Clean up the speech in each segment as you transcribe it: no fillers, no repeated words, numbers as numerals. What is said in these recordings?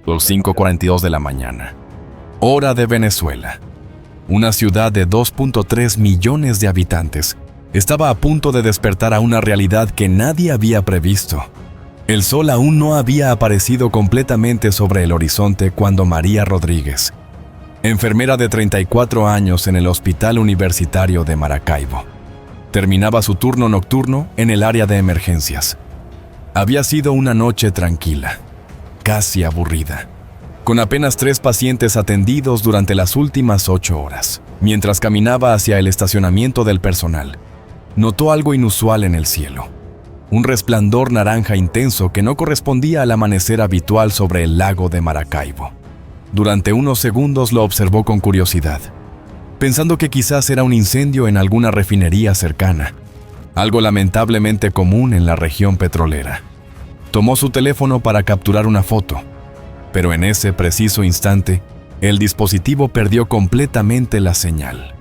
Las 5:42 de la mañana, hora de Venezuela. Una ciudad de 2.3 millones de habitantes estaba a punto de despertar a una realidad que nadie había previsto. El sol aún no había aparecido completamente sobre el horizonte cuando María Rodríguez, enfermera de 34 años en el Hospital Universitario de Maracaibo, terminaba su turno nocturno en el área de emergencias. Había sido una noche tranquila, casi aburrida, con apenas 3 pacientes atendidos durante las últimas 8 horas. Mientras caminaba hacia el estacionamiento del personal, notó algo inusual en el cielo. Un resplandor naranja intenso que no correspondía al amanecer habitual sobre el lago de Maracaibo. Durante unos segundos lo observó con curiosidad, pensando que quizás era un incendio en alguna refinería cercana, algo lamentablemente común en la región petrolera. Tomó su teléfono para capturar una foto, pero en ese preciso instante, el dispositivo perdió completamente la señal.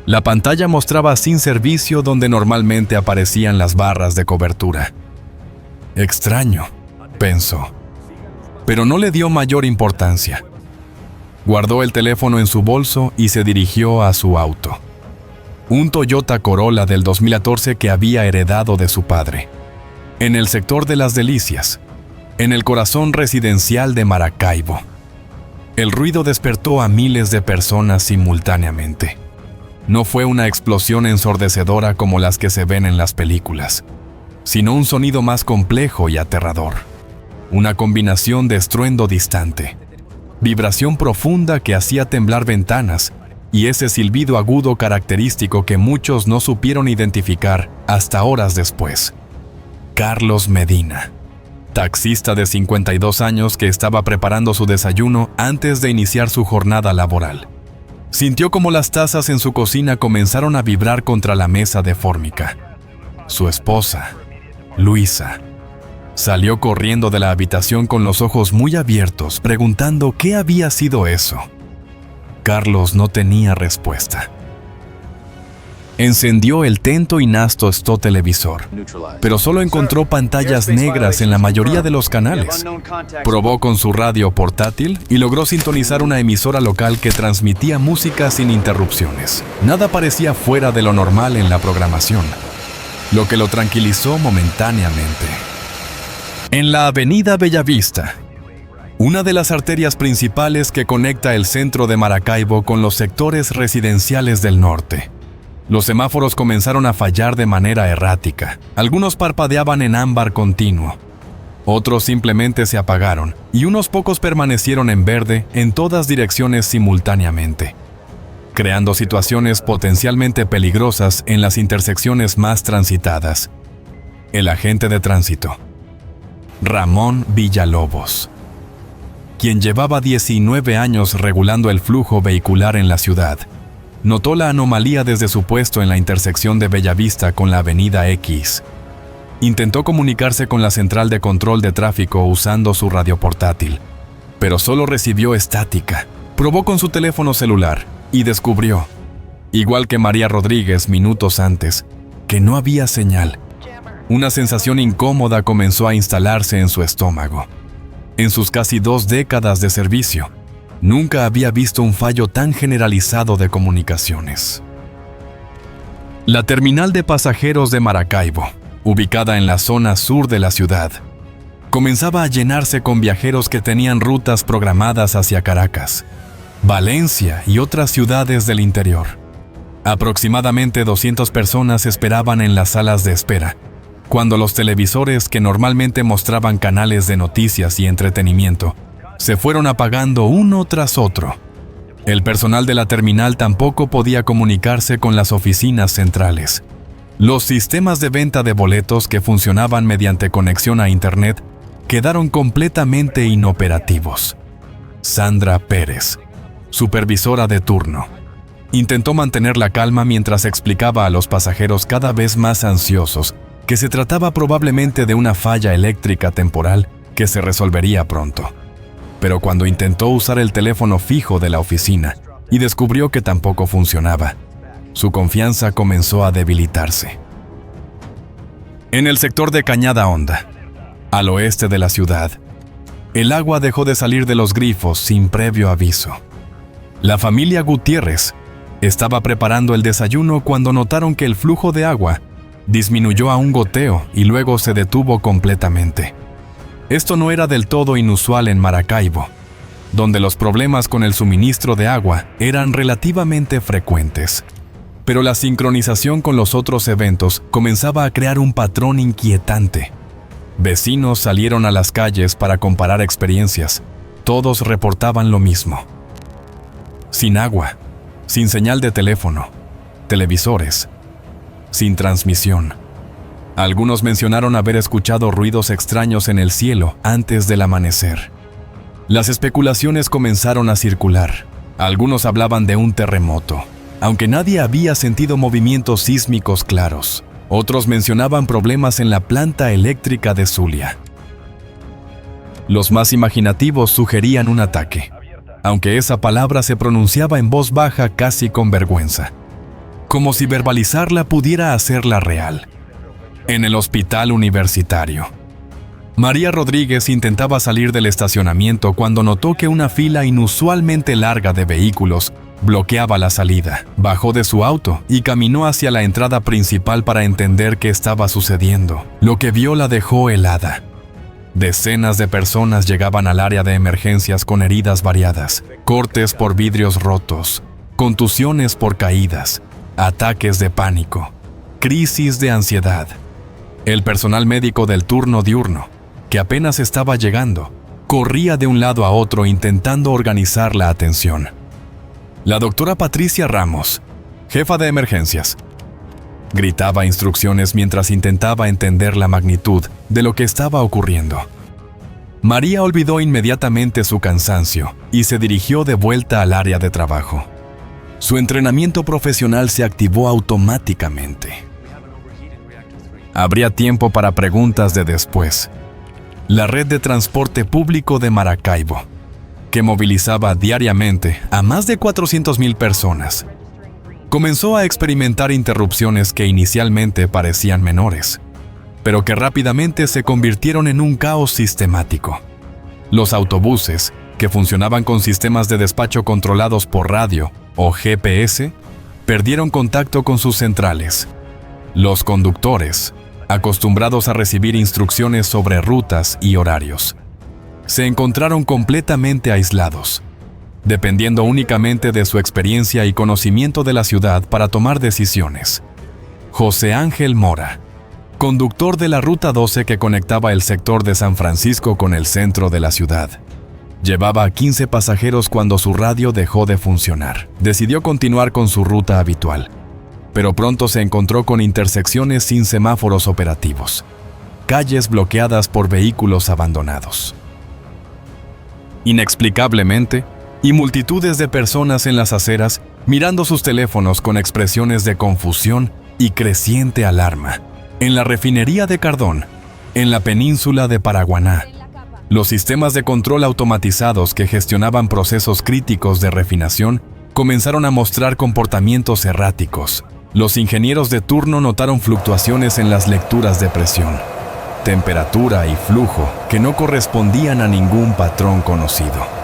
La pantalla mostraba sin servicio donde normalmente aparecían las barras de cobertura. Extraño, pensó, pero no le dio mayor importancia. Guardó el teléfono en su bolso y se dirigió a su auto. Un Toyota Corolla del 2014 que había heredado de su padre. En el sector de Las Delicias, en el corazón residencial de Maracaibo. El ruido despertó a miles de personas simultáneamente. No fue una explosión ensordecedora como las que se ven en las películas, sino un sonido más complejo y aterrador. Una combinación de estruendo distante, vibración profunda que hacía temblar ventanas y ese silbido agudo característico que muchos no supieron identificar hasta horas después. Carlos Medina, taxista de 52 años que estaba preparando su desayuno antes de iniciar su jornada laboral. Sintió como las tazas en su cocina comenzaron a vibrar contra la mesa de fórmica. Su esposa, Luisa, salió corriendo de la habitación con los ojos muy abiertos, preguntando qué había sido eso. Carlos no tenía respuesta. Encendió el Tento y Nasto televisor, pero solo encontró pantallas negras en la mayoría de los canales. Probó con su radio portátil y logró sintonizar una emisora local que transmitía música sin interrupciones. Nada parecía fuera de lo normal en la programación, lo que lo tranquilizó momentáneamente. En la avenida Bellavista, una de las arterias principales que conecta el centro de Maracaibo con los sectores residenciales del norte, los semáforos comenzaron a fallar de manera errática. Algunos parpadeaban en ámbar continuo. Otros simplemente se apagaron y unos pocos permanecieron en verde en todas direcciones simultáneamente, creando situaciones potencialmente peligrosas en las intersecciones más transitadas. El agente de tránsito, Ramón Villalobos, quien llevaba 19 años regulando el flujo vehicular en la ciudad, notó la anomalía desde su puesto en la intersección de Bellavista con la Avenida X. Intentó comunicarse con la central de control de tráfico usando su radio portátil, pero solo recibió estática. Probó con su teléfono celular y descubrió, igual que María Rodríguez minutos antes, que no había señal. Una sensación incómoda comenzó a instalarse en su estómago. En sus casi 2 décadas de servicio, nunca había visto un fallo tan generalizado de comunicaciones. La terminal de pasajeros de Maracaibo, ubicada en la zona sur de la ciudad, comenzaba a llenarse con viajeros que tenían rutas programadas hacia Caracas, Valencia y otras ciudades del interior. Aproximadamente 200 personas esperaban en las salas de espera, cuando los televisores que normalmente mostraban canales de noticias y entretenimiento se fueron apagando uno tras otro. El personal de la terminal tampoco podía comunicarse con las oficinas centrales. Los sistemas de venta de boletos que funcionaban mediante conexión a Internet quedaron completamente inoperativos. Sandra Pérez, supervisora de turno, intentó mantener la calma mientras explicaba a los pasajeros cada vez más ansiosos que se trataba probablemente de una falla eléctrica temporal que se resolvería pronto. Pero cuando intentó usar el teléfono fijo de la oficina y descubrió que tampoco funcionaba, su confianza comenzó a debilitarse. En el sector de Cañada Honda, al oeste de la ciudad, el agua dejó de salir de los grifos sin previo aviso. La familia Gutiérrez estaba preparando el desayuno cuando notaron que el flujo de agua disminuyó a un goteo y luego se detuvo completamente. Esto no era del todo inusual en Maracaibo, donde los problemas con el suministro de agua eran relativamente frecuentes. Pero la sincronización con los otros eventos comenzaba a crear un patrón inquietante. Vecinos salieron a las calles para comparar experiencias. Todos reportaban lo mismo. Sin agua, sin señal de teléfono, televisores, sin transmisión. Algunos mencionaron haber escuchado ruidos extraños en el cielo antes del amanecer. Las especulaciones comenzaron a circular. Algunos hablaban de un terremoto, aunque nadie había sentido movimientos sísmicos claros. Otros mencionaban problemas en la planta eléctrica de Zulia. Los más imaginativos sugerían un ataque, aunque esa palabra se pronunciaba en voz baja casi con vergüenza, como si verbalizarla pudiera hacerla real. En el hospital universitario, María Rodríguez intentaba salir del estacionamiento cuando notó que una fila inusualmente larga de vehículos bloqueaba la salida. Bajó de su auto y caminó hacia la entrada principal para entender qué estaba sucediendo. Lo que vio la dejó helada. Decenas de personas llegaban al área de emergencias con heridas variadas, cortes por vidrios rotos, contusiones por caídas, ataques de pánico, crisis de ansiedad. El personal médico del turno diurno, que apenas estaba llegando, corría de un lado a otro intentando organizar la atención. La doctora Patricia Ramos, jefa de emergencias, gritaba instrucciones mientras intentaba entender la magnitud de lo que estaba ocurriendo. María olvidó inmediatamente su cansancio y se dirigió de vuelta al área de trabajo. Su entrenamiento profesional se activó automáticamente. Habría tiempo para preguntas de después. La red de transporte público de Maracaibo, que movilizaba diariamente a más de 400,000 personas, comenzó a experimentar interrupciones que inicialmente parecían menores, pero que rápidamente se convirtieron en un caos sistemático. Los autobuses, que funcionaban con sistemas de despacho controlados por radio o GPS, perdieron contacto con sus centrales. Los conductores, acostumbrados a recibir instrucciones sobre rutas y horarios, se encontraron completamente aislados, dependiendo únicamente de su experiencia y conocimiento de la ciudad para tomar decisiones. José Ángel Mora, conductor de la Ruta 12 que conectaba el sector de San Francisco con el centro de la ciudad, llevaba a 15 pasajeros cuando su radio dejó de funcionar. Decidió continuar con su ruta habitual, pero pronto se encontró con intersecciones sin semáforos operativos, calles bloqueadas por vehículos abandonados. Inexplicablemente, y multitudes de personas en las aceras mirando sus teléfonos con expresiones de confusión y creciente alarma. En la refinería de Cardón, en la península de Paraguaná, los sistemas de control automatizados que gestionaban procesos críticos de refinación comenzaron a mostrar comportamientos erráticos. Los ingenieros de turno notaron fluctuaciones en las lecturas de presión, temperatura y flujo que no correspondían a ningún patrón conocido.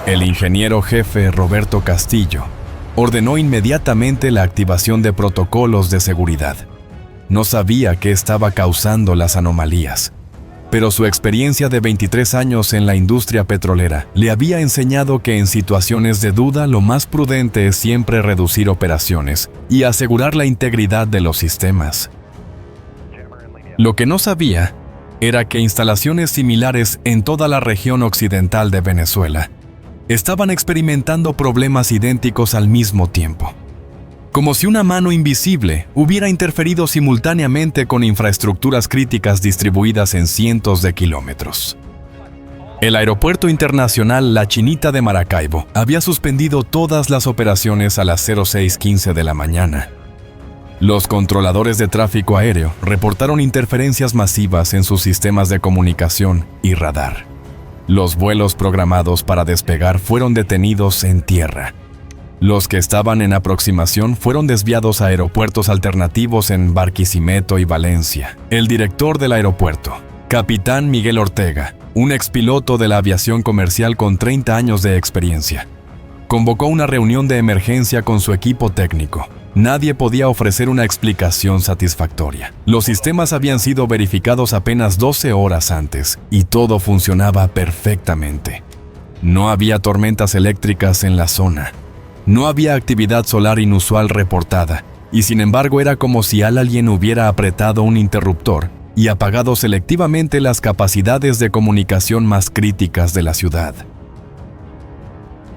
El ingeniero jefe Roberto Castillo ordenó inmediatamente la activación de protocolos de seguridad. No sabía qué estaba causando las anomalías, pero su experiencia de 23 años en la industria petrolera le había enseñado que en situaciones de duda lo más prudente es siempre reducir operaciones y asegurar la integridad de los sistemas. Lo que no sabía era que instalaciones similares en toda la región occidental de Venezuela estaban experimentando problemas idénticos al mismo tiempo, como si una mano invisible hubiera interferido simultáneamente con infraestructuras críticas distribuidas en cientos de kilómetros. El Aeropuerto Internacional La Chinita de Maracaibo había suspendido todas las operaciones a las 06:15 de la mañana. Los controladores de tráfico aéreo reportaron interferencias masivas en sus sistemas de comunicación y radar. Los vuelos programados para despegar fueron detenidos en tierra. Los que estaban en aproximación fueron desviados a aeropuertos alternativos en Barquisimeto y Valencia. El director del aeropuerto, capitán Miguel Ortega, un expiloto de la aviación comercial con 30 años de experiencia. Convocó una reunión de emergencia con su equipo técnico. Nadie podía ofrecer una explicación satisfactoria. Los sistemas habían sido verificados apenas 12 horas antes y todo funcionaba perfectamente. No había tormentas eléctricas en la zona. No había actividad solar inusual reportada, y sin embargo era como si alguien hubiera apretado un interruptor y apagado selectivamente las capacidades de comunicación más críticas de la ciudad.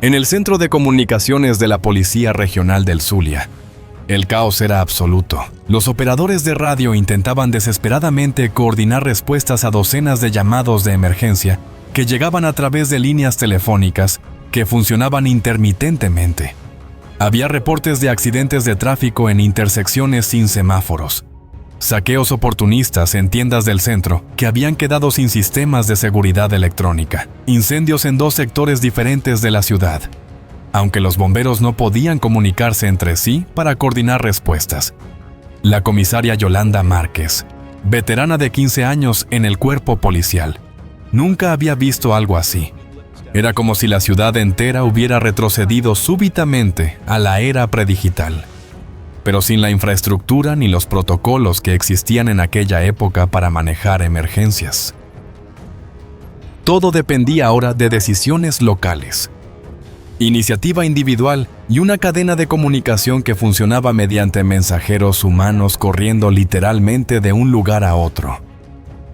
En el centro de comunicaciones de la Policía Regional del Zulia, el caos era absoluto. Los operadores de radio intentaban desesperadamente coordinar respuestas a docenas de llamados de emergencia que llegaban a través de líneas telefónicas que funcionaban intermitentemente. Había reportes de accidentes de tráfico en intersecciones sin semáforos, saqueos oportunistas en tiendas del centro que habían quedado sin sistemas de seguridad electrónica, incendios en 2 sectores diferentes de la ciudad, aunque los bomberos no podían comunicarse entre sí para coordinar respuestas. La comisaria Yolanda Márquez, veterana de 15 años en el cuerpo policial, nunca había visto algo así. Era como si la ciudad entera hubiera retrocedido súbitamente a la era predigital, pero sin la infraestructura ni los protocolos que existían en aquella época para manejar emergencias. Todo dependía ahora de decisiones locales, iniciativa individual y una cadena de comunicación que funcionaba mediante mensajeros humanos corriendo literalmente de un lugar a otro.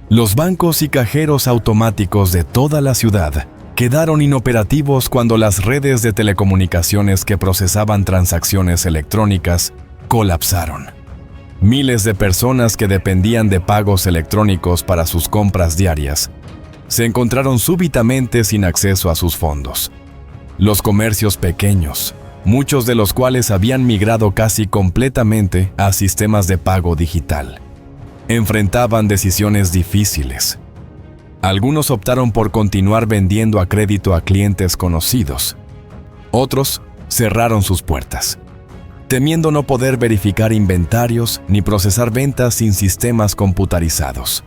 Los bancos y cajeros automáticos de toda la ciudad quedaron inoperativos cuando las redes de telecomunicaciones que procesaban transacciones electrónicas colapsaron. Miles de personas que dependían de pagos electrónicos para sus compras diarias se encontraron súbitamente sin acceso a sus fondos. Los comercios pequeños, muchos de los cuales habían migrado casi completamente a sistemas de pago digital, enfrentaban decisiones difíciles. Algunos optaron por continuar vendiendo a crédito a clientes conocidos. Otros cerraron sus puertas, temiendo no poder verificar inventarios ni procesar ventas sin sistemas computarizados.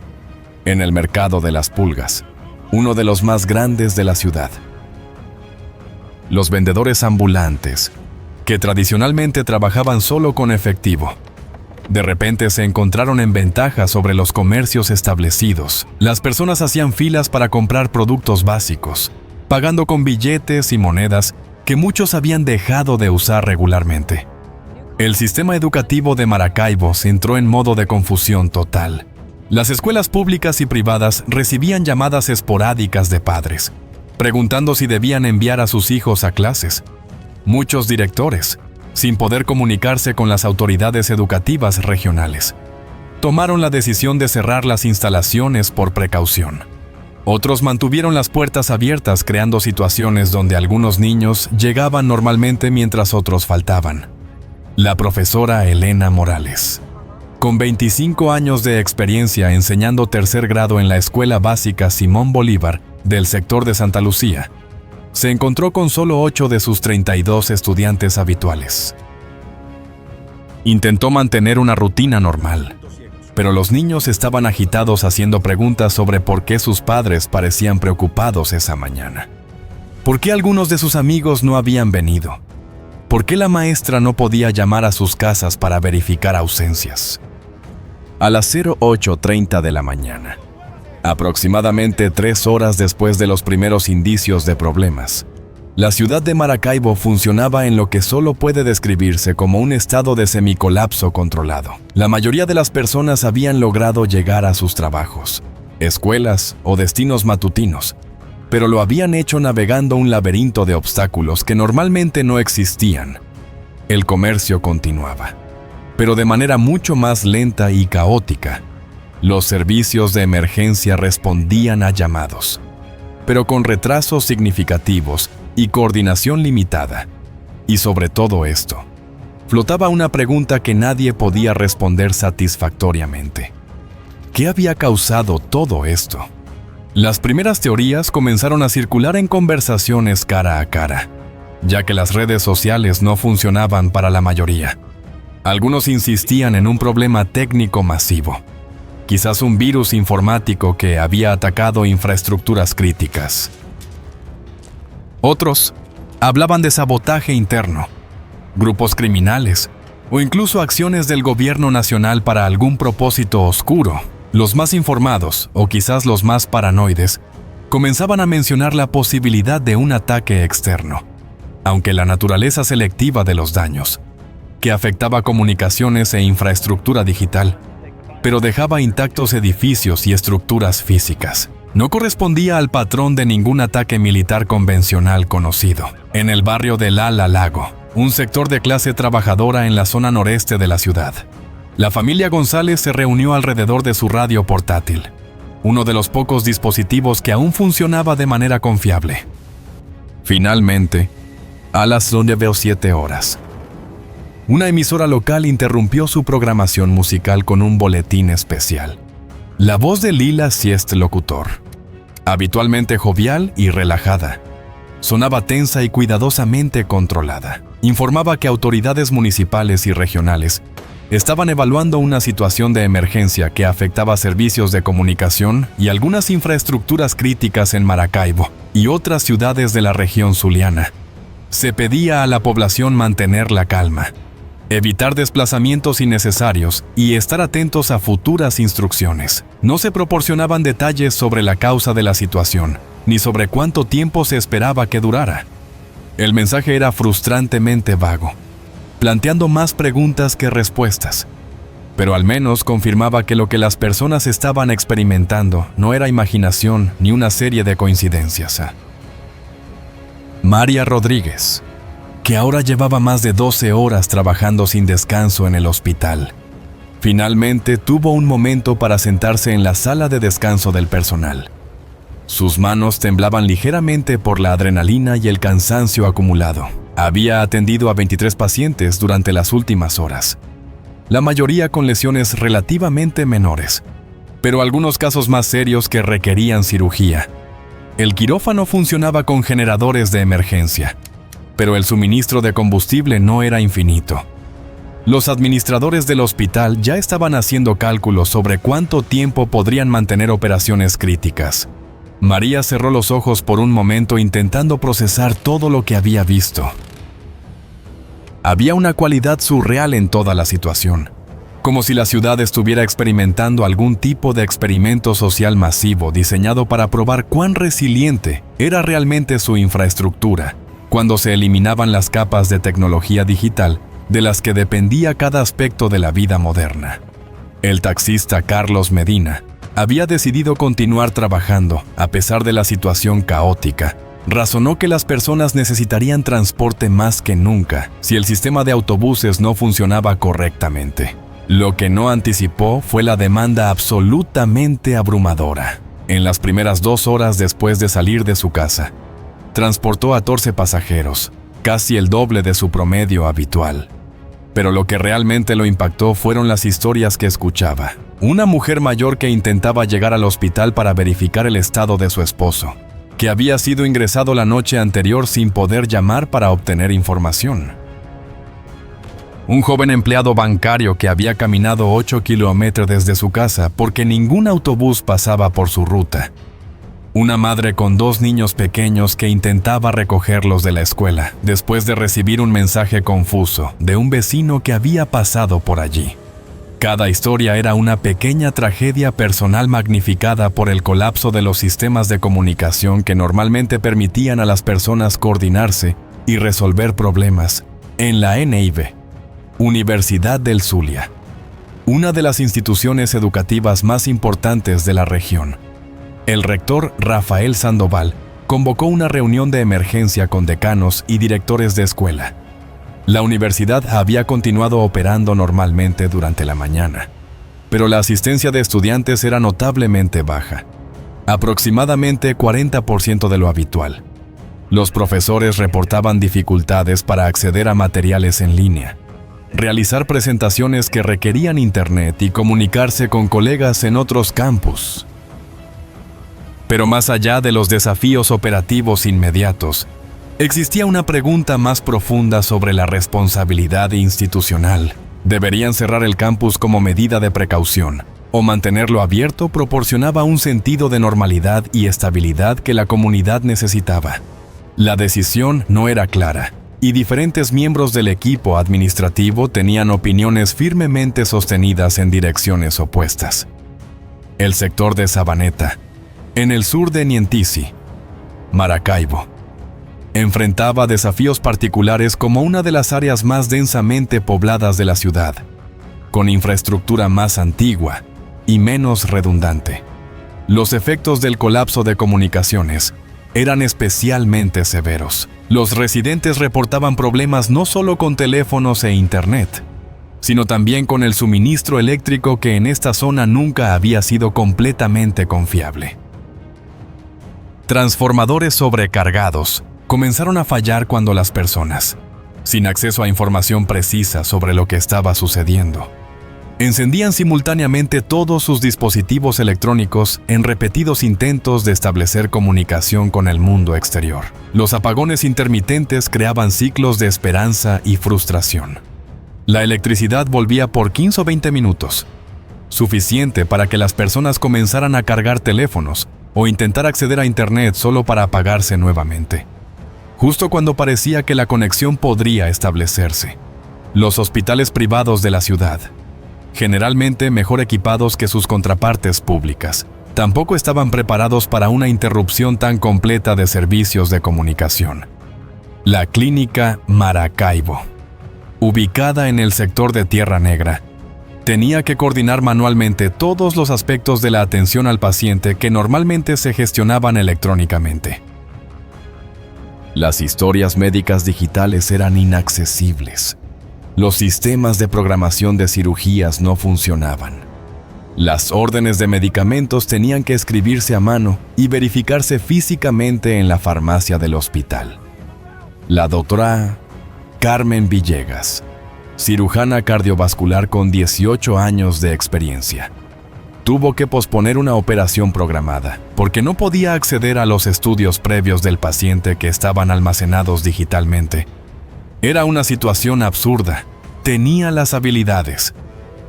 En el mercado de las pulgas, uno de los más grandes de la ciudad, los vendedores ambulantes, que tradicionalmente trabajaban solo con efectivo, de repente se encontraron en ventaja sobre los comercios establecidos. Las personas hacían filas para comprar productos básicos, pagando con billetes y monedas que muchos habían dejado de usar regularmente. El sistema educativo de Maracaibo entró en modo de confusión total. Las escuelas públicas y privadas recibían llamadas esporádicas de padres, preguntando si debían enviar a sus hijos a clases. Muchos directores, sin poder comunicarse con las autoridades educativas regionales, tomaron la decisión de cerrar las instalaciones por precaución. Otros mantuvieron las puertas abiertas, creando situaciones donde algunos niños llegaban normalmente mientras otros faltaban. La profesora Elena Morales, con 25 años de experiencia enseñando 3er grado en la Escuela Básica Simón Bolívar del sector de Santa Lucía, se encontró con solo 8 de sus 32 estudiantes habituales. Intentó mantener una rutina normal, pero los niños estaban agitados haciendo preguntas sobre por qué sus padres parecían preocupados esa mañana. ¿Por qué algunos de sus amigos no habían venido? ¿Por qué la maestra no podía llamar a sus casas para verificar ausencias? A las 08:30 de la mañana, aproximadamente 3 horas después de los primeros indicios de problemas, la ciudad de Maracaibo funcionaba en lo que solo puede describirse como un estado de semicolapso controlado. La mayoría de las personas habían logrado llegar a sus trabajos, escuelas o destinos matutinos, pero lo habían hecho navegando un laberinto de obstáculos que normalmente no existían. El comercio continuaba, pero de manera mucho más lenta y caótica. Los servicios de emergencia respondían a llamados, pero con retrasos significativos y coordinación limitada. Y sobre todo esto, flotaba una pregunta que nadie podía responder satisfactoriamente. ¿Qué había causado todo esto? Las primeras teorías comenzaron a circular en conversaciones cara a cara, ya que las redes sociales no funcionaban para la mayoría. Algunos insistían en un problema técnico masivo. quizás un virus informático que había atacado infraestructuras críticas. Otros hablaban de sabotaje interno, grupos criminales o incluso acciones del gobierno nacional para algún propósito oscuro. Los más informados, o quizás los más paranoides, comenzaban a mencionar la posibilidad de un ataque externo, aunque la naturaleza selectiva de los daños, que afectaba comunicaciones e infraestructura digital, pero dejaba intactos edificios y estructuras físicas, no correspondía al patrón de ningún ataque militar convencional conocido. En el barrio de Lala Lago, un sector de clase trabajadora en la zona noreste de la ciudad, la familia González se reunió alrededor de su radio portátil, uno de los pocos dispositivos que aún funcionaba de manera confiable. Finalmente, a las 9:07 horas, una emisora local interrumpió su programación musical con un boletín especial. La voz de Lila Siest, locutor, habitualmente jovial y relajada, sonaba tensa y cuidadosamente controlada. Informaba que autoridades municipales y regionales estaban evaluando una situación de emergencia que afectaba servicios de comunicación y algunas infraestructuras críticas en Maracaibo y otras ciudades de la región zuliana. Se pedía a la población mantener la calma, evitar desplazamientos innecesarios y estar atentos a futuras instrucciones. No se proporcionaban detalles sobre la causa de la situación, ni sobre cuánto tiempo se esperaba que durara. El mensaje era frustrantemente vago, planteando más preguntas que respuestas, pero al menos confirmaba que lo que las personas estaban experimentando no era imaginación ni una serie de coincidencias. María Rodríguez, que ahora llevaba más de 12 horas trabajando sin descanso en el hospital, finalmente tuvo un momento para sentarse en la sala de descanso del personal. Sus manos temblaban ligeramente por la adrenalina y el cansancio acumulado. Había atendido a 23 pacientes durante las últimas horas, la mayoría con lesiones relativamente menores, pero algunos casos más serios que requerían cirugía. El quirófano funcionaba con generadores de emergencia, pero el suministro de combustible no era infinito. Los administradores del hospital ya estaban haciendo cálculos sobre cuánto tiempo podrían mantener operaciones críticas. María cerró los ojos por un momento intentando procesar todo lo que había visto. Había una cualidad surreal en toda la situación, como si la ciudad estuviera experimentando algún tipo de experimento social masivo diseñado para probar cuán resiliente era realmente su infraestructura, cuando se eliminaban las capas de tecnología digital de las que dependía cada aspecto de la vida moderna. El taxista Carlos Medina había decidido continuar trabajando a pesar de la situación caótica. Razonó que las personas necesitarían transporte más que nunca si el sistema de autobuses no funcionaba correctamente. Lo que no anticipó fue la demanda absolutamente abrumadora. En las primeras 2 horas después de salir de su casa, transportó a 14 pasajeros, casi el doble de su promedio habitual. Pero lo que realmente lo impactó fueron las historias que escuchaba. Una mujer mayor que intentaba llegar al hospital para verificar el estado de su esposo, que había sido ingresado la noche anterior sin poder llamar para obtener información. Un joven empleado bancario que había caminado 8 kilómetros desde su casa porque ningún autobús pasaba por su ruta. Una madre con 2 niños pequeños que intentaba recogerlos de la escuela después de recibir un mensaje confuso de un vecino que había pasado por allí. Cada historia era una pequeña tragedia personal magnificada por el colapso de los sistemas de comunicación que normalmente permitían a las personas coordinarse y resolver problemas en la NIB, Universidad del Zulia, una de las instituciones educativas más importantes de la región. El rector Rafael Sandoval convocó una reunión de emergencia con decanos y directores de escuela. La universidad había continuado operando normalmente durante la mañana, pero la asistencia de estudiantes era notablemente baja, aproximadamente 40% de lo habitual. Los profesores reportaban dificultades para acceder a materiales en línea, realizar presentaciones que requerían internet y comunicarse con colegas en otros campus. Pero más allá de los desafíos operativos inmediatos, existía una pregunta más profunda sobre la responsabilidad institucional. ¿Deberían cerrar el campus como medida de precaución, o mantenerlo abierto proporcionaba un sentido de normalidad y estabilidad que la comunidad necesitaba. La decisión no era clara, y diferentes miembros del equipo administrativo tenían opiniones firmemente sostenidas en direcciones opuestas. El sector de Sabaneta, en el sur de Nientisi, Maracaibo, enfrentaba desafíos particulares como una de las áreas más densamente pobladas de la ciudad, con infraestructura más antigua y menos redundante. Los efectos del colapso de comunicaciones eran especialmente severos. Los residentes reportaban problemas no solo con teléfonos e internet, sino también con el suministro eléctrico que en esta zona nunca había sido completamente confiable. Transformadores sobrecargados comenzaron a fallar cuando las personas, sin acceso a información precisa sobre lo que estaba sucediendo, encendían simultáneamente todos sus dispositivos electrónicos en repetidos intentos de establecer comunicación con el mundo exterior. Los apagones intermitentes creaban ciclos de esperanza y frustración. La electricidad volvía por 15 o 20 minutos, suficiente para que las personas comenzaran a cargar teléfonos o intentar acceder a internet solo para apagarse nuevamente. Justo cuando parecía que la conexión podría establecerse, los hospitales privados de la ciudad, generalmente mejor equipados que sus contrapartes públicas, tampoco estaban preparados para una interrupción tan completa de servicios de comunicación. La Clínica Maracaibo, ubicada en el sector de Tierra Negra, tenía que coordinar manualmente todos los aspectos de la atención al paciente que normalmente se gestionaban electrónicamente. Las historias médicas digitales eran inaccesibles. Los sistemas de programación de cirugías no funcionaban. Las órdenes de medicamentos tenían que escribirse a mano y verificarse físicamente en la farmacia del hospital. La doctora Carmen Villegas, cirujana cardiovascular con 18 años de experiencia, tuvo que posponer una operación programada porque no podía acceder a los estudios previos del paciente que estaban almacenados digitalmente. Era una situación absurda. Tenía las habilidades,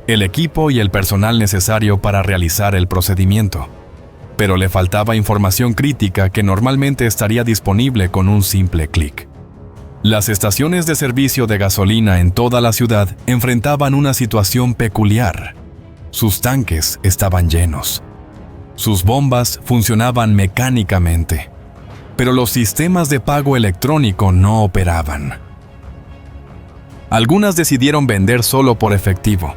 el equipo y el personal necesario para realizar el procedimiento, pero le faltaba información crítica que normalmente estaría disponible con un simple clic. Las estaciones de servicio de gasolina en toda la ciudad enfrentaban una situación peculiar. Sus tanques estaban llenos. Sus bombas funcionaban mecánicamente, pero los sistemas de pago electrónico no operaban. Algunas decidieron vender solo por efectivo,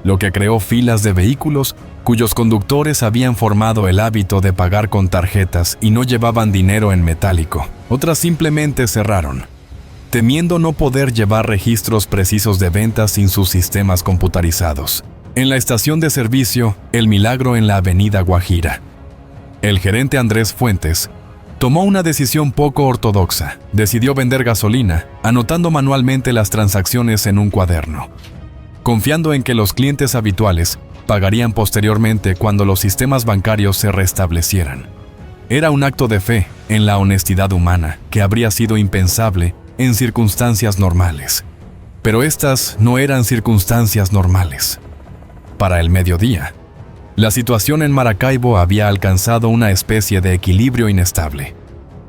lo que creó filas de vehículos cuyos conductores habían formado el hábito de pagar con tarjetas y no llevaban dinero en metálico. Otras simplemente cerraron, temiendo no poder llevar registros precisos de ventas sin sus sistemas computarizados. En la estación de servicio El Milagro en la Avenida Guajira, el gerente Andrés Fuentes tomó una decisión poco ortodoxa. Decidió vender gasolina, anotando manualmente las transacciones en un cuaderno, confiando en que los clientes habituales pagarían posteriormente cuando los sistemas bancarios se restablecieran. Era un acto de fe en la honestidad humana que habría sido impensable en circunstancias normales. Pero estas no eran circunstancias normales. Para el mediodía, la situación en Maracaibo había alcanzado una especie de equilibrio inestable.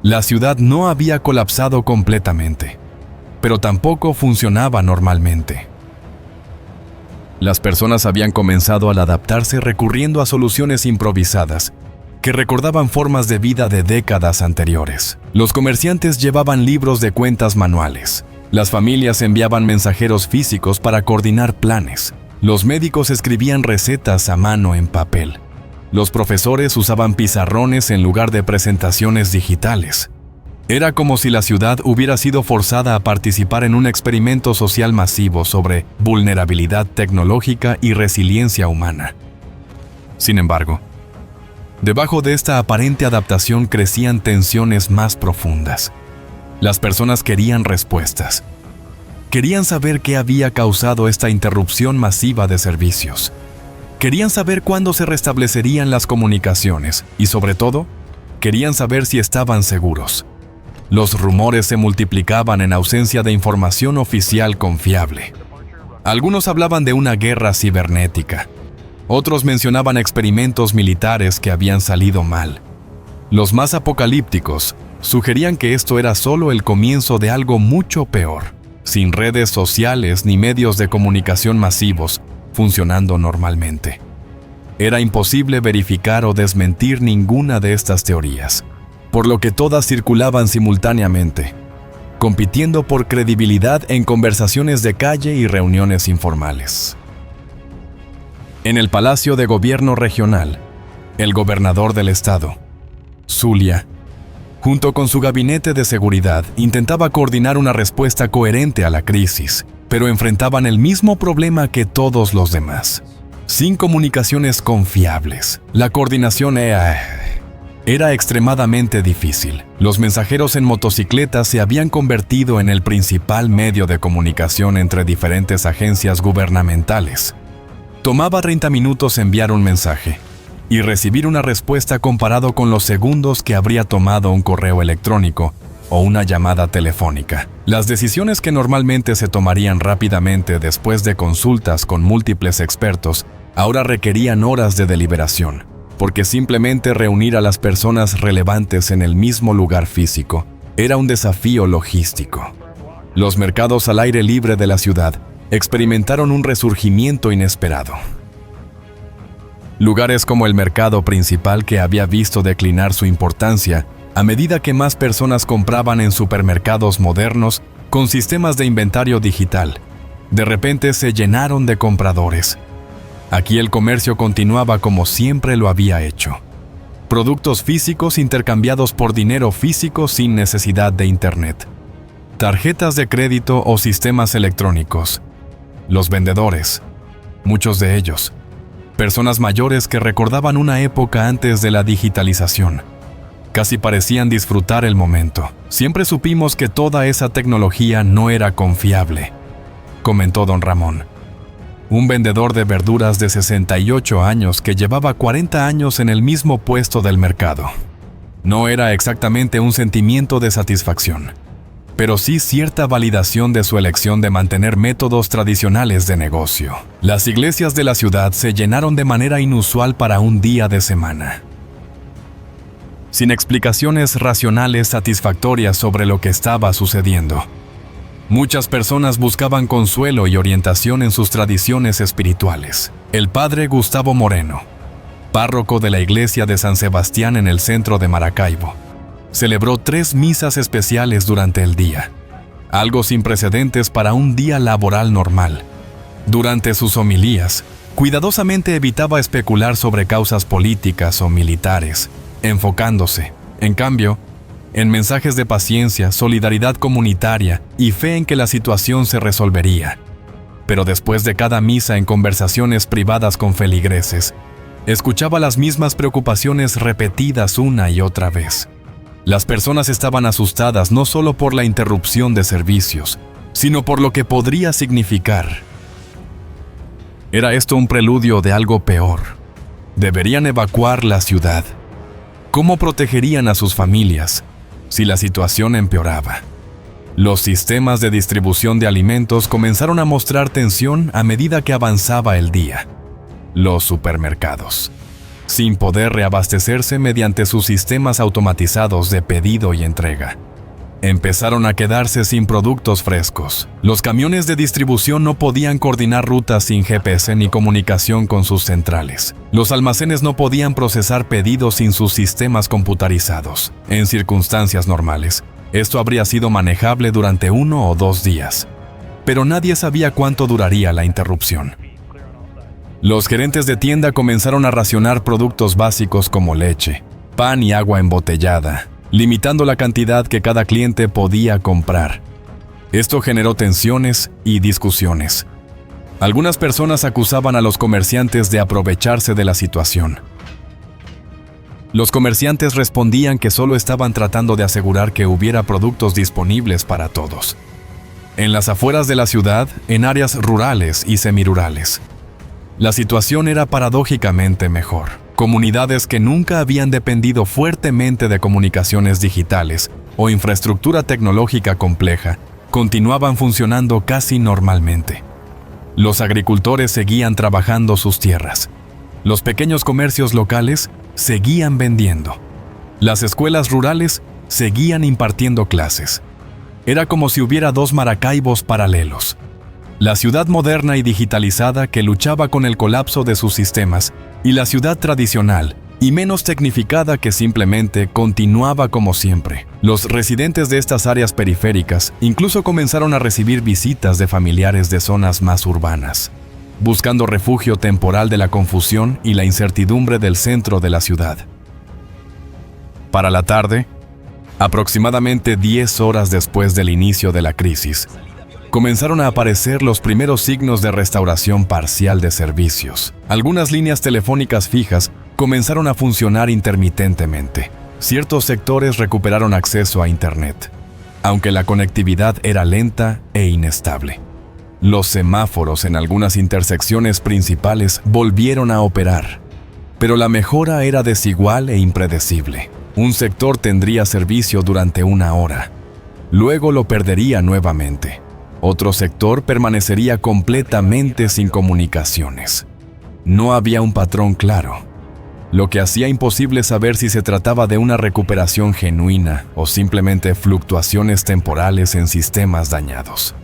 La ciudad no había colapsado completamente, pero tampoco funcionaba normalmente. Las personas habían comenzado a adaptarse recurriendo a soluciones improvisadas que recordaban formas de vida de décadas anteriores. Los comerciantes llevaban libros de cuentas manuales. Las familias enviaban mensajeros físicos para coordinar planes. Los médicos escribían recetas a mano en papel. Los profesores usaban pizarrones en lugar de presentaciones digitales. Era como si la ciudad hubiera sido forzada a participar en un experimento social masivo sobre vulnerabilidad tecnológica y resiliencia humana. Sin embargo, debajo de esta aparente adaptación crecían tensiones más profundas. Las personas querían respuestas. Querían saber qué había causado esta interrupción masiva de servicios. Querían saber cuándo se restablecerían las comunicaciones y, sobre todo, querían saber si estaban seguros. Los rumores se multiplicaban en ausencia de información oficial confiable. Algunos hablaban de una guerra cibernética. Otros mencionaban experimentos militares que habían salido mal. Los más apocalípticos sugerían que esto era solo el comienzo de algo mucho peor, sin redes sociales ni medios de comunicación masivos funcionando normalmente. Era imposible verificar o desmentir ninguna de estas teorías, por lo que todas circulaban simultáneamente, compitiendo por credibilidad en conversaciones de calle y reuniones informales. En el Palacio de Gobierno Regional, el gobernador del estado, Zulia, junto con su gabinete de seguridad, intentaba coordinar una respuesta coherente a la crisis, pero enfrentaban el mismo problema que todos los demás. Sin comunicaciones confiables, la coordinación era extremadamente difícil. Los mensajeros en motocicletas se habían convertido en el principal medio de comunicación entre diferentes agencias gubernamentales. Tomaba 30 minutos enviar un mensaje y recibir una respuesta comparado con los segundos que habría tomado un correo electrónico o una llamada telefónica. Las decisiones que normalmente se tomarían rápidamente después de consultas con múltiples expertos ahora requerían horas de deliberación, porque simplemente reunir a las personas relevantes en el mismo lugar físico era un desafío logístico. Los mercados al aire libre de la ciudad experimentaron un resurgimiento inesperado. Lugares como el mercado principal, que había visto declinar su importancia a medida que más personas compraban en supermercados modernos con sistemas de inventario digital, de repente se llenaron de compradores. Aquí el comercio continuaba como siempre lo había hecho. Productos físicos intercambiados por dinero físico sin necesidad de internet. Tarjetas de crédito o sistemas electrónicos. Los vendedores, muchos de ellos, personas mayores que recordaban una época antes de la digitalización. Casi parecían disfrutar el momento. Siempre supimos que toda esa tecnología no era confiable, comentó don Ramón, un vendedor de verduras de 68 años que llevaba 40 años en el mismo puesto del mercado. No era exactamente un sentimiento de satisfacción, pero sí cierta validación de su elección de mantener métodos tradicionales de negocio. Las iglesias de la ciudad se llenaron de manera inusual para un día de semana, sin explicaciones racionales satisfactorias sobre lo que estaba sucediendo. Muchas personas buscaban consuelo y orientación en sus tradiciones espirituales. El padre Gustavo Moreno, párroco de la iglesia de San Sebastián en el centro de Maracaibo, celebró 3 misas especiales durante el día, algo sin precedentes para un día laboral normal. Durante sus homilías, cuidadosamente evitaba especular sobre causas políticas o militares, enfocándose, en cambio, en mensajes de paciencia, solidaridad comunitaria y fe en que la situación se resolvería. Pero después de cada misa, en conversaciones privadas con feligreses, escuchaba las mismas preocupaciones repetidas una y otra vez. Las personas estaban asustadas no solo por la interrupción de servicios, sino por lo que podría significar. ¿Era esto un preludio de algo peor? Deberían evacuar la ciudad. ¿Cómo protegerían a sus familias si la situación empeoraba? Los sistemas de distribución de alimentos comenzaron a mostrar tensión a medida que avanzaba el día. Los supermercados, sin poder reabastecerse mediante sus sistemas automatizados de pedido y entrega, empezaron a quedarse sin productos frescos. Los camiones de distribución no podían coordinar rutas sin GPS ni comunicación con sus centrales. Los almacenes no podían procesar pedidos sin sus sistemas computarizados. En circunstancias normales, esto habría sido manejable durante 1 o 2 días, pero nadie sabía cuánto duraría la interrupción. Los gerentes de tienda comenzaron a racionar productos básicos como leche, pan y agua embotellada, limitando la cantidad que cada cliente podía comprar. Esto generó tensiones y discusiones. Algunas personas acusaban a los comerciantes de aprovecharse de la situación. Los comerciantes respondían que solo estaban tratando de asegurar que hubiera productos disponibles para todos. En las afueras de la ciudad, en áreas rurales y semirurales, la situación era paradójicamente mejor. Comunidades que nunca habían dependido fuertemente de comunicaciones digitales o infraestructura tecnológica compleja continuaban funcionando casi normalmente. Los agricultores seguían trabajando sus tierras, Los pequeños comercios locales seguían vendiendo. Las escuelas rurales seguían impartiendo clases. Era como si hubiera dos Maracaibos paralelos. La ciudad moderna y digitalizada que luchaba con el colapso de sus sistemas y la ciudad tradicional y menos tecnificada que simplemente continuaba como siempre. Los residentes de estas áreas periféricas incluso comenzaron a recibir visitas de familiares de zonas más urbanas, buscando refugio temporal de la confusión y la incertidumbre del centro de la ciudad. Para la tarde, aproximadamente 10 horas después del inicio de la crisis, comenzaron a aparecer los primeros signos de restauración parcial de servicios. Algunas líneas telefónicas fijas comenzaron a funcionar intermitentemente. Ciertos sectores recuperaron acceso a Internet, aunque la conectividad era lenta e inestable. Los semáforos en algunas intersecciones principales volvieron a operar, pero la mejora era desigual e impredecible. Un sector tendría servicio durante 1 hora, luego lo perdería nuevamente. Otro sector permanecería completamente sin comunicaciones. No había un patrón claro, lo que hacía imposible saber si se trataba de una recuperación genuina o simplemente fluctuaciones temporales en sistemas dañados.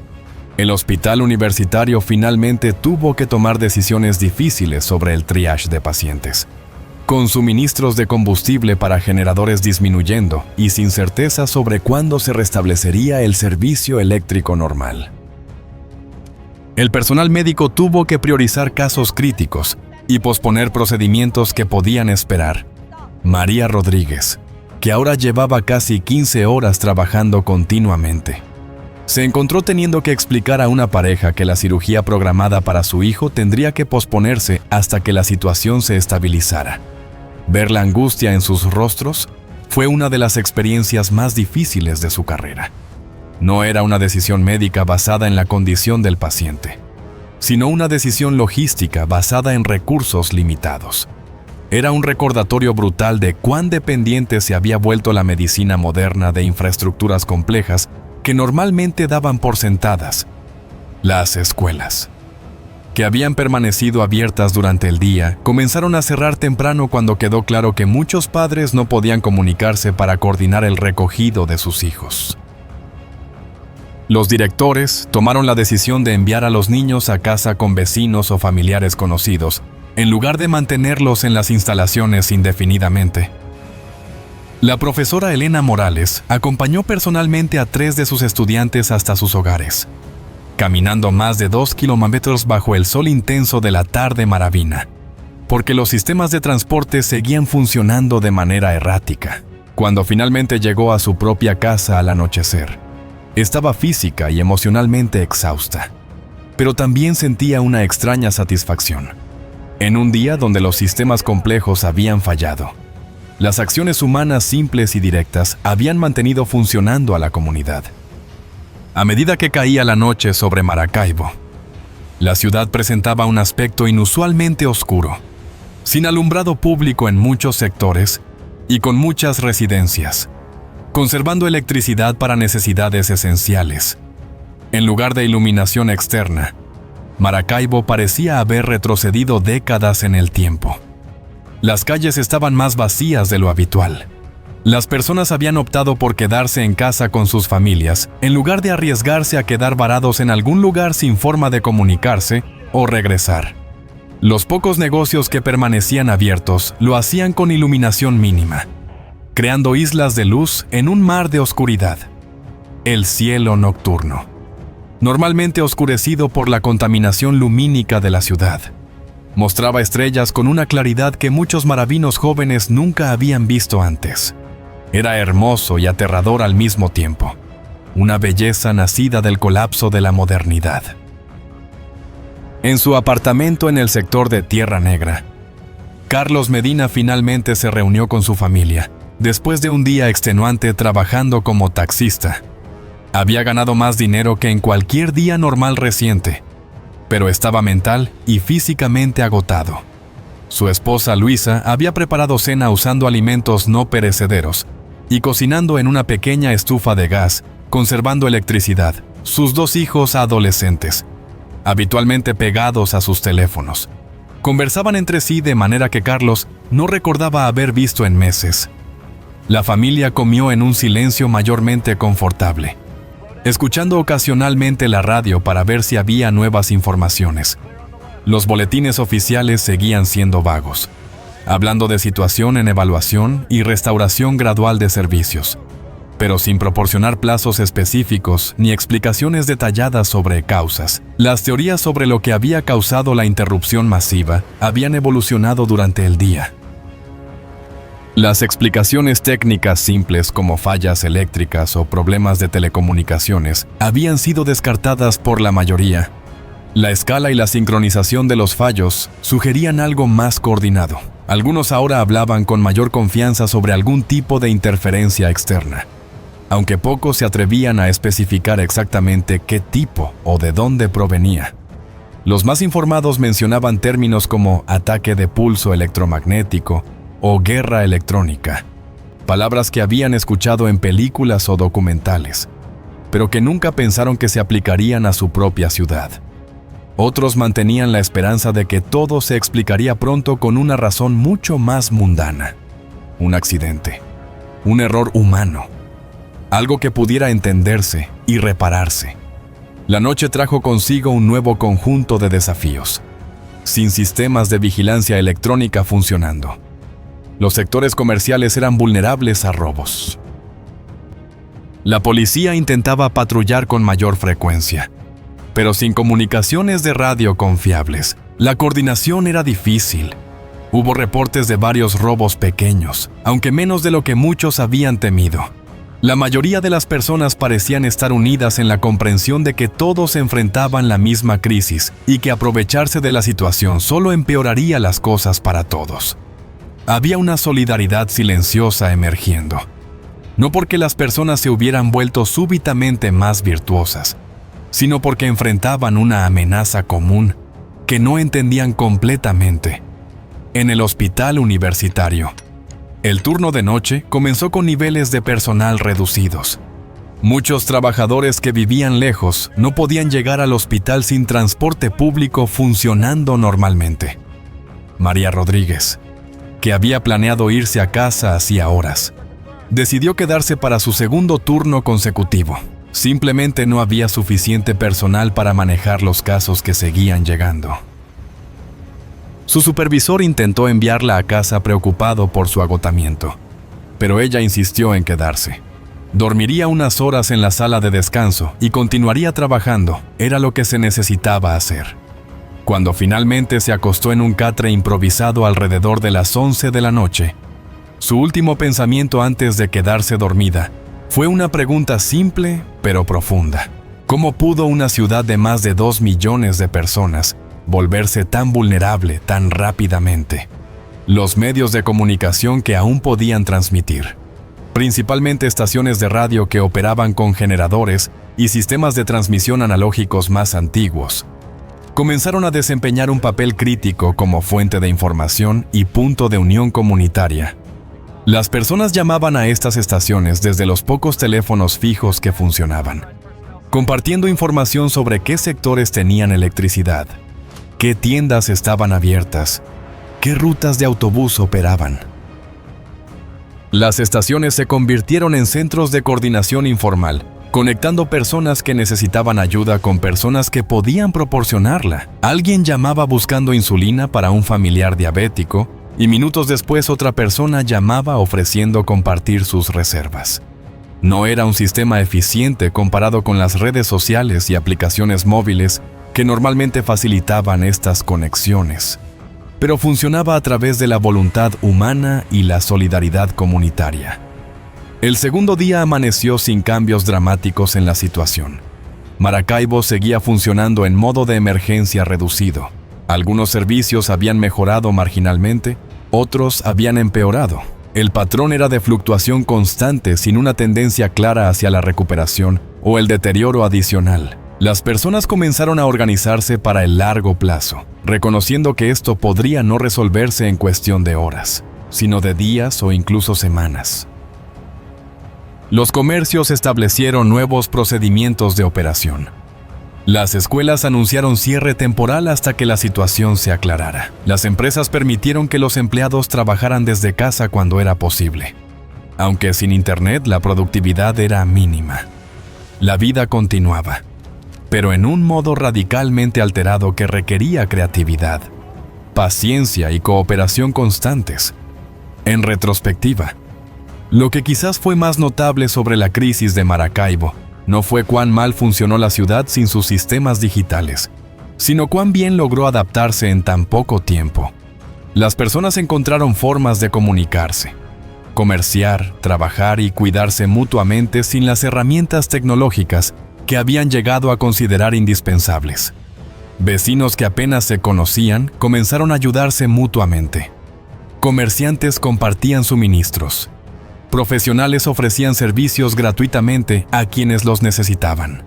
El hospital universitario finalmente tuvo que tomar decisiones difíciles sobre el triage de pacientes, con suministros de combustible para generadores disminuyendo y sin certeza sobre cuándo se restablecería el servicio eléctrico normal. El personal médico tuvo que priorizar casos críticos y posponer procedimientos que podían esperar. María Rodríguez, que ahora llevaba casi 15 horas trabajando continuamente, se encontró teniendo que explicar a una pareja que la cirugía programada para su hijo tendría que posponerse hasta que la situación se estabilizara. Ver la angustia en sus rostros fue una de las experiencias más difíciles de su carrera. No era una decisión médica basada en la condición del paciente, sino una decisión logística basada en recursos limitados. Era un recordatorio brutal de cuán dependiente se había vuelto la medicina moderna de infraestructuras complejas que normalmente daban por sentadas. Las escuelas, que habían permanecido abiertas durante el día, comenzaron a cerrar temprano cuando quedó claro que muchos padres no podían comunicarse para coordinar el recogido de sus hijos. Los directores tomaron la decisión de enviar a los niños a casa con vecinos o familiares conocidos, en lugar de mantenerlos en las instalaciones indefinidamente. La profesora Elena Morales acompañó personalmente a 3 de sus estudiantes hasta sus hogares, caminando más de 2 kilómetros bajo el sol intenso de la tarde maravina, porque los sistemas de transporte seguían funcionando de manera errática. Cuando finalmente llegó a su propia casa al anochecer, estaba física y emocionalmente exhausta, pero también sentía una extraña satisfacción. En un día donde los sistemas complejos habían fallado, las acciones humanas simples y directas habían mantenido funcionando a la comunidad. A medida que caía la noche sobre Maracaibo, la ciudad presentaba un aspecto inusualmente oscuro, sin alumbrado público en muchos sectores y con muchas residencias, conservando electricidad para necesidades esenciales. En lugar de iluminación externa, Maracaibo parecía haber retrocedido décadas en el tiempo. Las calles estaban más vacías de lo habitual. Las personas habían optado por quedarse en casa con sus familias, en lugar de arriesgarse a quedar varados en algún lugar sin forma de comunicarse o regresar. Los pocos negocios que permanecían abiertos lo hacían con iluminación mínima, creando islas de luz en un mar de oscuridad. El cielo nocturno, normalmente oscurecido por la contaminación lumínica de la ciudad, mostraba estrellas con una claridad que muchos maravinos jóvenes nunca habían visto antes. Era hermoso y aterrador al mismo tiempo, una belleza nacida del colapso de la modernidad. En su apartamento en el sector de Tierra Negra, Carlos Medina finalmente se reunió con su familia, después de un día extenuante trabajando como taxista. Había ganado más dinero que en cualquier día normal reciente, pero estaba mental y físicamente agotado. Su esposa Luisa había preparado cena usando alimentos no perecederos y cocinando en una pequeña estufa de gas, conservando electricidad. Sus 2 hijos adolescentes, habitualmente pegados a sus teléfonos, Conversaban entre sí de manera que Carlos no recordaba haber visto en meses. La familia comió en un silencio mayormente confortable, escuchando ocasionalmente la radio para ver si había nuevas informaciones. Los boletines oficiales seguían siendo vagos, hablando de situación en evaluación y restauración gradual de servicios, pero sin proporcionar plazos específicos ni explicaciones detalladas sobre causas. Las teorías sobre lo que había causado la interrupción masiva habían evolucionado durante el día. Las explicaciones técnicas simples como fallas eléctricas o problemas de telecomunicaciones habían sido descartadas por la mayoría. La escala y la sincronización de los fallos sugerían algo más coordinado. Algunos ahora hablaban con mayor confianza sobre algún tipo de interferencia externa, aunque pocos se atrevían a especificar exactamente qué tipo o de dónde provenía. Los más informados mencionaban términos como ataque de pulso electromagnético o guerra electrónica, palabras que habían escuchado en películas o documentales, pero que nunca pensaron que se aplicarían a su propia ciudad. Otros mantenían la esperanza de que todo se explicaría pronto con una razón mucho más mundana: un accidente, un error humano, algo que pudiera entenderse y repararse. La noche trajo consigo un nuevo conjunto de desafíos, sin sistemas de vigilancia electrónica funcionando. Los sectores comerciales eran vulnerables a robos. La policía intentaba patrullar con mayor frecuencia, pero sin comunicaciones de radio confiables, la coordinación era difícil. Hubo reportes de varios robos pequeños, aunque menos de lo que muchos habían temido. La mayoría de las personas parecían estar unidas en la comprensión de que todos enfrentaban la misma crisis y que aprovecharse de la situación solo empeoraría las cosas para todos. Había una solidaridad silenciosa emergiendo, no porque las personas se hubieran vuelto súbitamente más virtuosas, sino porque enfrentaban una amenaza común que no entendían completamente. En el hospital universitario, el turno de noche comenzó con niveles de personal reducidos. Muchos trabajadores que vivían lejos no podían llegar al hospital sin transporte público funcionando normalmente. María Rodríguez, que había planeado irse a casa hacía horas, decidió quedarse para su segundo turno consecutivo. Simplemente no había suficiente personal para manejar los casos que seguían llegando. Su supervisor intentó enviarla a casa preocupado por su agotamiento, pero ella insistió en quedarse. Dormiría unas horas en la sala de descanso y continuaría trabajando. Era lo que se necesitaba hacer. Cuando finalmente se acostó en un catre improvisado alrededor de las 11 de la noche, su último pensamiento antes de quedarse dormida fue una pregunta simple pero profunda. ¿Cómo pudo una ciudad de más de 2 millones de personas volverse tan vulnerable tan rápidamente? Los medios de comunicación que aún podían transmitir, principalmente estaciones de radio que operaban con generadores y sistemas de transmisión analógicos más antiguos, comenzaron a desempeñar un papel crítico como fuente de información y punto de unión comunitaria. Las personas llamaban a estas estaciones desde los pocos teléfonos fijos que funcionaban, compartiendo información sobre qué sectores tenían electricidad, qué tiendas estaban abiertas, qué rutas de autobús operaban. Las estaciones se convirtieron en centros de coordinación informal, conectando personas que necesitaban ayuda con personas que podían proporcionarla. Alguien llamaba buscando insulina para un familiar diabético y minutos después otra persona llamaba ofreciendo compartir sus reservas. No era un sistema eficiente comparado con las redes sociales y aplicaciones móviles que normalmente facilitaban estas conexiones, pero funcionaba a través de la voluntad humana y la solidaridad comunitaria. El segundo día amaneció sin cambios dramáticos en la situación. Maracaibo seguía funcionando en modo de emergencia reducido. Algunos servicios habían mejorado marginalmente, otros habían empeorado. El patrón era de fluctuación constante sin una tendencia clara hacia la recuperación o el deterioro adicional. Las personas comenzaron a organizarse para el largo plazo, reconociendo que esto podría no resolverse en cuestión de horas, sino de días o incluso semanas. Los comercios establecieron nuevos procedimientos de operación. Las escuelas anunciaron cierre temporal hasta que la situación se aclarara. Las empresas permitieron que los empleados trabajaran desde casa cuando era posible. Aunque sin internet la productividad era mínima. La vida continuaba, pero en un modo radicalmente alterado que requería creatividad, paciencia y cooperación constantes. En retrospectiva, lo que quizás fue más notable sobre la crisis de Maracaibo no fue cuán mal funcionó la ciudad sin sus sistemas digitales, sino cuán bien logró adaptarse en tan poco tiempo. Las personas encontraron formas de comunicarse, comerciar, trabajar y cuidarse mutuamente sin las herramientas tecnológicas que habían llegado a considerar indispensables. Vecinos que apenas se conocían comenzaron a ayudarse mutuamente. Comerciantes compartían suministros. Profesionales ofrecían servicios gratuitamente a quienes los necesitaban.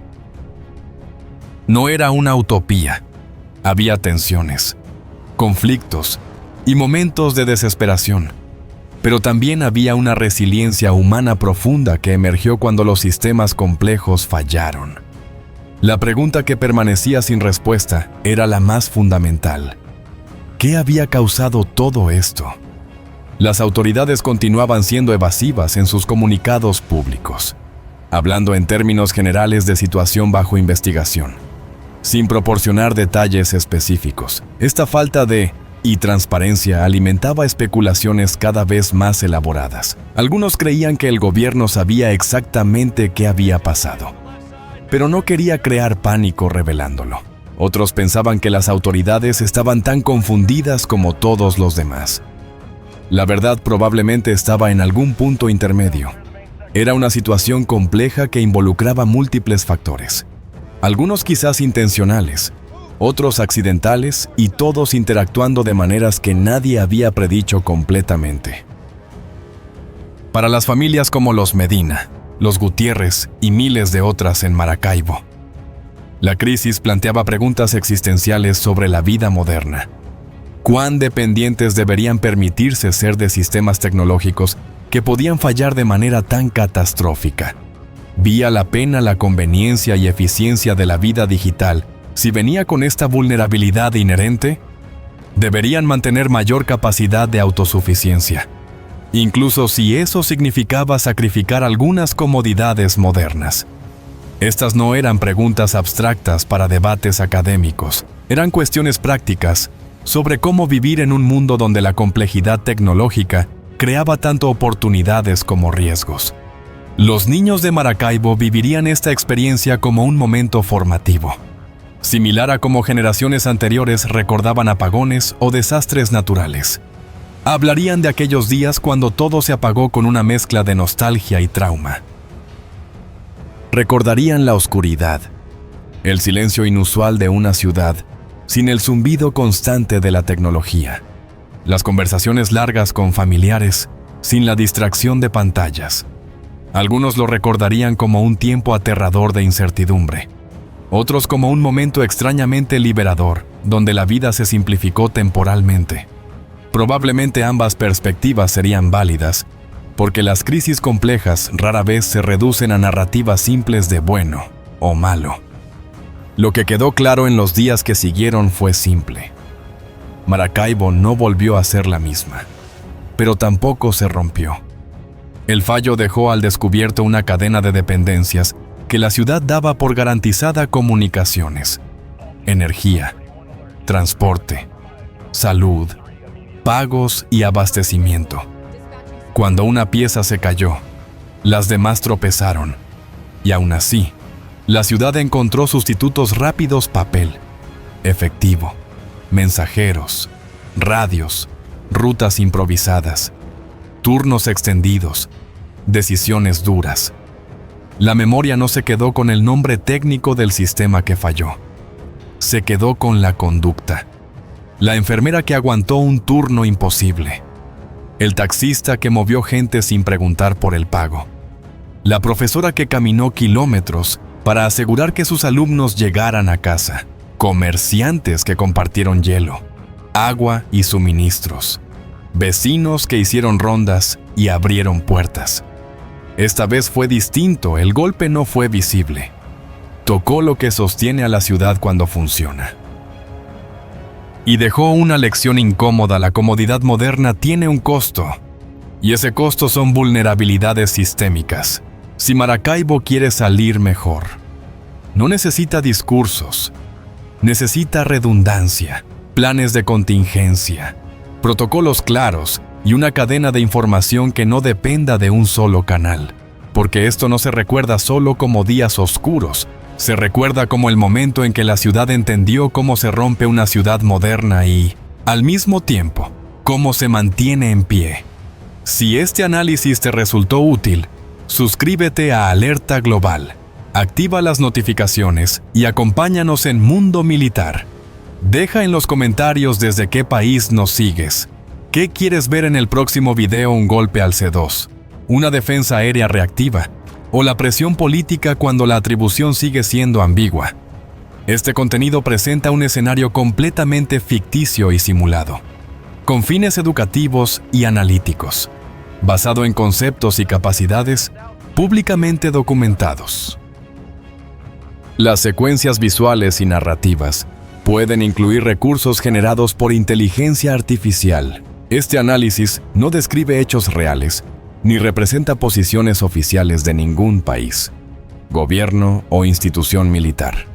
No era una utopía. Había tensiones, conflictos y momentos de desesperación. Pero también había una resiliencia humana profunda que emergió cuando los sistemas complejos fallaron. La pregunta que permanecía sin respuesta era la más fundamental. ¿Qué había causado todo esto? Las autoridades continuaban siendo evasivas en sus comunicados públicos, hablando en términos generales de situación bajo investigación, sin proporcionar detalles específicos. Esta falta de transparencia alimentaba especulaciones cada vez más elaboradas. Algunos creían que el gobierno sabía exactamente qué había pasado, pero no quería crear pánico revelándolo. Otros pensaban que las autoridades estaban tan confundidas como todos los demás. La verdad probablemente estaba en algún punto intermedio. Era una situación compleja que involucraba múltiples factores. Algunos quizás intencionales, otros accidentales y todos interactuando de maneras que nadie había predicho completamente. Para las familias como los Medina, los Gutiérrez y miles de otras en Maracaibo, la crisis planteaba preguntas existenciales sobre la vida moderna. ¿Cuán dependientes deberían permitirse ser de sistemas tecnológicos que podían fallar de manera tan catastrófica? ¿Vía la pena la conveniencia y eficiencia de la vida digital si venía con esta vulnerabilidad inherente? Deberían mantener mayor capacidad de autosuficiencia, incluso si eso significaba sacrificar algunas comodidades modernas. Estas no eran preguntas abstractas para debates académicos, eran cuestiones prácticas sobre cómo vivir en un mundo donde la complejidad tecnológica creaba tanto oportunidades como riesgos. Los niños de Maracaibo vivirían esta experiencia como un momento formativo, similar a cómo generaciones anteriores recordaban apagones o desastres naturales. Hablarían de aquellos días cuando todo se apagó con una mezcla de nostalgia y trauma. Recordarían la oscuridad, el silencio inusual de una ciudad, sin el zumbido constante de la tecnología, las conversaciones largas con familiares, sin la distracción de pantallas. Algunos lo recordarían como un tiempo aterrador de incertidumbre, otros como un momento extrañamente liberador, donde la vida se simplificó temporalmente. Probablemente ambas perspectivas serían válidas, porque las crisis complejas rara vez se reducen a narrativas simples de bueno o malo. Lo que quedó claro en los días que siguieron fue simple. Maracaibo no volvió a ser la misma, pero tampoco se rompió. El fallo dejó al descubierto una cadena de dependencias que la ciudad daba por garantizada: comunicaciones, energía, transporte, salud, pagos y abastecimiento. Cuando una pieza se cayó, las demás tropezaron, y aún así, la ciudad encontró sustitutos rápidos: papel, efectivo, mensajeros, radios, rutas improvisadas, turnos extendidos, decisiones duras. La memoria no se quedó con el nombre técnico del sistema que falló. Se quedó con la conducta. La enfermera que aguantó un turno imposible. El taxista que movió gente sin preguntar por el pago. La profesora que caminó kilómetros para asegurar que sus alumnos llegaran a casa. Comerciantes que compartieron hielo, agua y suministros. Vecinos que hicieron rondas y abrieron puertas. Esta vez fue distinto, el golpe no fue visible. tocó lo que sostiene a la ciudad cuando funciona. Y dejó una lección incómoda: la comodidad moderna tiene un costo. Y ese costo son vulnerabilidades sistémicas. Si Maracaibo quiere salir mejor, no necesita discursos, necesita redundancia, planes de contingencia, protocolos claros y una cadena de información que no dependa de un solo canal. Porque esto no se recuerda solo como días oscuros, se recuerda como el momento en que la ciudad entendió cómo se rompe una ciudad moderna y, al mismo tiempo, cómo se mantiene en pie. Si este análisis te resultó útil, suscríbete a Alerta Global, activa las notificaciones y acompáñanos en Mundo Militar. Deja en los comentarios desde qué país nos sigues. ¿Qué quieres ver en el próximo video? ¿Un golpe al C2? ¿Una defensa aérea reactiva? ¿O la presión política cuando la atribución sigue siendo ambigua? Este contenido presenta un escenario completamente ficticio y simulado, con fines educativos y analíticos, basado en conceptos y capacidades públicamente documentados. Las secuencias visuales y narrativas pueden incluir recursos generados por inteligencia artificial. Este análisis no describe hechos reales, ni representa posiciones oficiales de ningún país, gobierno o institución militar.